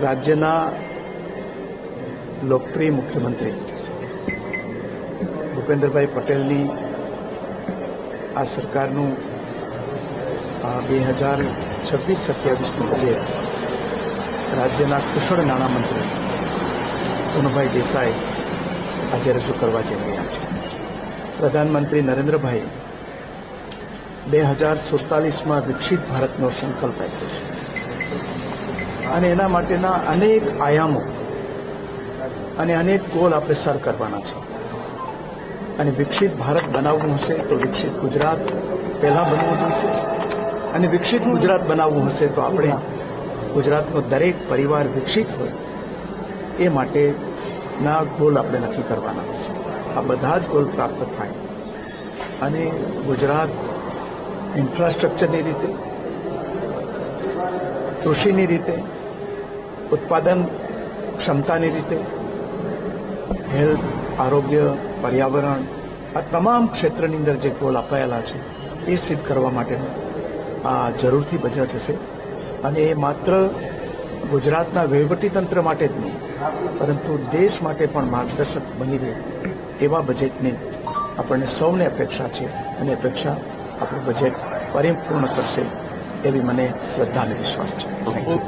રાજ્યના લોકપ્રિય મુખ્યમંત્રી ભૂપેન્દ્રભાઈ પટેલની આ સરકારનું 2026-27નું બજેટ રાજ્યના કુશળ નાણામંત્રી કનુભાઈ દેસાઈ આજે રજૂ કરવા જઈ રહ્યા છે. પ્રધાનમંત્રી નરેન્દ્રભાઈ 2047માં વિકસિત ભારતનો સંકલ્પ આપ્યો છે અને એના માટેના અનેક આયામો અને અનેક ગોલ આપણે સર કરવાના છે. અને વિકસિત ભારત બનાવવું હશે તો વિકસિત ગુજરાત પહેલા બનવું જોઈશે અને વિકસિત ગુજરાત બનાવવું હશે તો આપણે ગુજરાતનો દરેક પરિવાર વિકસિત હોય એ માટેના ગોલ આપણે નક્કી કરવાના હશે. આ બધા જ ગોલ પ્રાપ્ત થાય અને ગુજરાત ઇન્ફ્રાસ્ટ્રક્ચરની રીતે, કૃષિની રીતે, ઉત્પાદન ક્ષમતાની રીતે, હેલ્થ, આરોગ્ય, પર્યાવરણ, આ તમામ ક્ષેત્રની અંદર જે ગોલ અપાયેલા છે એ સિદ્ધ કરવા માટેનું આ જરૂરથી બજેટ હશે. અને એ માત્ર ગુજરાતના વહીવટીતંત્ર માટે જ નહીં પરંતુ દેશ માટે પણ માર્ગદર્શક બની રહે એવા બજેટની આપણને સૌને અપેક્ષા છે અને અપેક્ષા આપણું બજેટ પરિપૂર્ણ કરશે એવી મને શ્રદ્ધા અને વિશ્વાસ છે. Thank you.